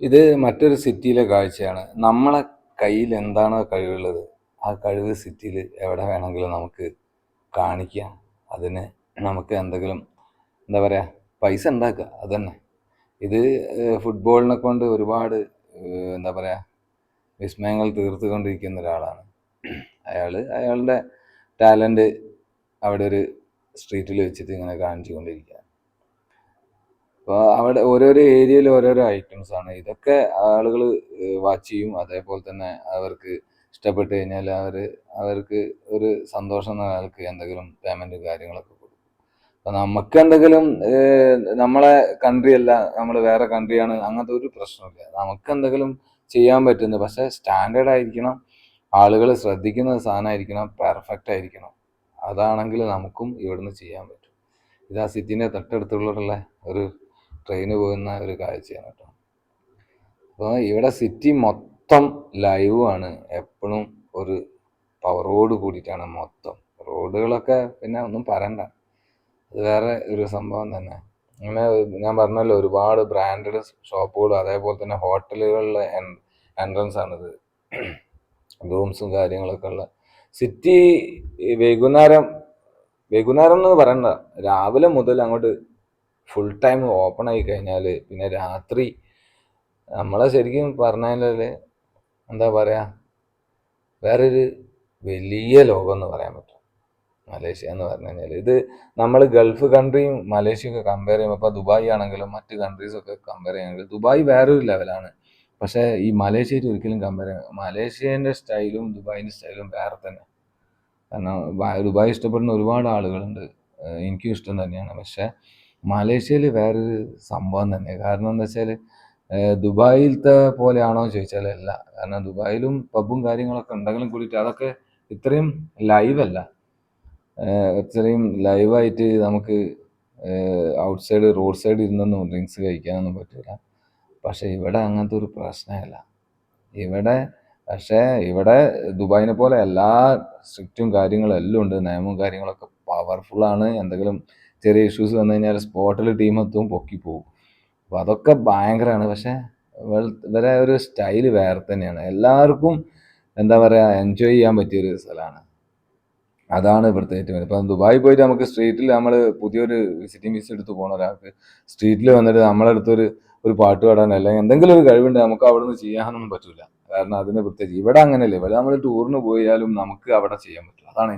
ഇത് മറ്റൊരു സിറ്റിയിലെ കാഴ്ചയാണ്. നമ്മളെ കയ്യിൽ എന്താണോ കഴിവുള്ളത്, ആ കഴിവ് സിറ്റിയിൽ എവിടെ വേണമെങ്കിലും നമുക്ക് കാണിക്കാം. അതിന് നമുക്ക് എന്തെങ്കിലും എന്താ പറയുക, പൈസ ഉണ്ടാക്കുക, അതന്നെ. ഇത് ഫുട്ബോളിനെ കൊണ്ട് ഒരുപാട് എന്താ പറയുക, വിസ്മയങ്ങൾ തീർത്തുകൊണ്ടിരിക്കുന്ന ഒരാളാണ്. അയാളുടെ ടാലൻറ്റ് അവിടെ ഒരു സ്ട്രീറ്റിൽ വെച്ചിട്ട് ഇങ്ങനെ കാണിച്ചു കൊണ്ടിരിക്കുക. അപ്പോൾ അവിടെ ഓരോരോ ഏരിയയിൽ ഓരോരോ ഐറ്റംസ് ആണ്. ഇതൊക്കെ ആളുകൾ വാച്ച് ചെയ്യും. അതേപോലെ തന്നെ അവർക്ക് ഇഷ്ടപ്പെട്ട് കഴിഞ്ഞാൽ അവർക്ക് ഒരു സന്തോഷം എന്ന നിലക്ക് എന്തെങ്കിലും പേയ്മെൻറ്റ് കാര്യങ്ങളൊക്കെ കൊടുക്കും. അപ്പോൾ നമുക്ക് എന്തെങ്കിലും നമ്മളെ കൺട്രി അല്ല, നമ്മൾ വേറെ കൺട്രിയാണ്, അങ്ങനത്തെ ഒരു പ്രശ്നമില്ല. നമുക്ക് എന്തെങ്കിലും ചെയ്യാൻ പറ്റുന്നത്, പക്ഷേ സ്റ്റാൻഡേർഡ് ആയിരിക്കണം, ആളുകൾ ശ്രദ്ധിക്കുന്ന സാധനമായിരിക്കണം, പെർഫെക്റ്റ് ആയിരിക്കണം. അതാണെങ്കിൽ നമുക്കും ഇവിടുന്ന് ചെയ്യാൻ പറ്റും. ഇത് ആ സിറ്റിൻ്റെ തൊട്ടടുത്തുള്ള ഒരു ട്രെയിന് പോകുന്ന ഒരു കാഴ്ചയാണ് കേട്ടോ. അപ്പോൾ ഇവിടെ സിറ്റി മൊത്തം ലൈവാണ്, എപ്പോഴും ഒരു പവറോട് കൂടിയിട്ടാണ് മൊത്തം. റോഡുകളൊക്കെ പിന്നെ ഒന്നും പറയണ്ട, അത് വേറെ ഒരു സംഭവം തന്നെ. അങ്ങനെ ഞാൻ പറഞ്ഞല്ലോ, ഒരുപാട് ബ്രാൻഡഡ് ഷോപ്പുകളും അതേപോലെ തന്നെ ഹോട്ടലുകളിലെ എൻട്രൻസ് ആണിത്. റൂംസും കാര്യങ്ങളൊക്കെ ഉള്ള സിറ്റി. വൈകുന്നേരം വൈകുന്നേരം എന്ന് പറയണ്ട, രാവിലെ മുതൽ അങ്ങോട്ട് ഫുൾ ടൈം ഓപ്പൺ ആയി കഴിഞ്ഞാൽ പിന്നെ രാത്രി നമ്മളെ ശരിക്കും പറഞ്ഞാൽ എന്താ പറയുക, വേറൊരു വലിയ ലോകം എന്ന് പറയാൻ പറ്റും മലേഷ്യ എന്ന് പറഞ്ഞു കഴിഞ്ഞാൽ. ഇത് നമ്മൾ ഗൾഫ് കൺട്രിയും മലേഷ്യയൊക്കെ കമ്പയർ ചെയ്യുമ്പോൾ, ഇപ്പോൾ ദുബായ് ആണെങ്കിലും മറ്റ് കൺട്രീസൊക്കെ കമ്പയർ ചെയ്യുകയാണെങ്കിൽ ദുബായ് വേറൊരു ലെവലാണ്. പക്ഷേ ഈ മലേഷ്യയായിട്ട് ഒരിക്കലും കമ്പയർ ചെയ്യാം. മലേഷ്യേൻ്റെ സ്റ്റൈലും ദുബായിൻ്റെ സ്റ്റൈലും വേറെ തന്നെ. കാരണം ദുബായ് ഇഷ്ടപ്പെടുന്ന ഒരുപാട് ആളുകളുണ്ട്, എനിക്കും ഇഷ്ടം തന്നെയാണ്. പക്ഷേ മലേഷ്യയിൽ വേറൊരു സംഭവം തന്നെ. കാരണം എന്താ വെച്ചാൽ ദുബായിലത്തെ പോലെയാണോ എന്ന് ചോദിച്ചാൽ അല്ല. കാരണം ദുബായിലും പബ്ബും കാര്യങ്ങളൊക്കെ ഉണ്ടെങ്കിലും കൂടിയിട്ട് അതൊക്കെ ഇത്രയും ലൈവല്ല. ഇത്രയും ലൈവായിട്ട് നമുക്ക് ഔട്ട് സൈഡ് റോഡ് സൈഡ് ഇരുന്നൊന്നും ഡ്രിങ്ക്സ് കഴിക്കാനൊന്നും പറ്റില്ല. പക്ഷേ ഇവിടെ അങ്ങനത്തെ ഒരു പ്രശ്നമല്ല. ഇവിടെ ദുബായിനെ പോലെ എല്ലാ സ്ട്രിക്റ്റും കാര്യങ്ങളും എല്ലാം ഉണ്ട്, നിയമവും കാര്യങ്ങളൊക്കെ പവർഫുള്ളാണ്. എന്തെങ്കിലും ചെറിയ ഇഷ്യൂസ് വന്നു കഴിഞ്ഞാൽ സ്പോട്ടിൽ ടീം എത്തും, പൊക്കി പോകും. അപ്പോൾ അതൊക്കെ ഭയങ്കരമാണ്. പക്ഷേ ഇവരെ ഒരു സ്റ്റൈല് വേറെ തന്നെയാണ്. എല്ലാവർക്കും എന്താ പറയുക, എൻജോയ് ചെയ്യാൻ പറ്റിയൊരു സ്ഥലമാണ്. അതാണ് ഇവിടുത്തെ ഏറ്റവും വലിയ. ഇപ്പം ദുബായി പോയിട്ട് നമുക്ക് സ്ട്രീറ്റിൽ നമ്മൾ പുതിയൊരു വിസിറ്റിംഗ് വിസ എടുത്ത് പോകണ ഒരാൾക്ക് സ്ട്രീറ്റിൽ വന്നിട്ട് നമ്മളടുത്തൊരു ഒരു പാട്ട് പാടാൻ അല്ലെങ്കിൽ എന്തെങ്കിലും ഒരു കഴിവുണ്ട് നമുക്ക് അവിടെ നിന്ന് ചെയ്യാനൊന്നും പറ്റില്ല. കാരണം അതിന് പ്രത്യേകിച്ച് ഇവിടെ അങ്ങനെയല്ലേ. ഇവിടെ നമ്മൾ ടൂറിന് പോയാലും നമുക്ക് അവിടെ ചെയ്യാൻ പറ്റില്ല. അതാണ്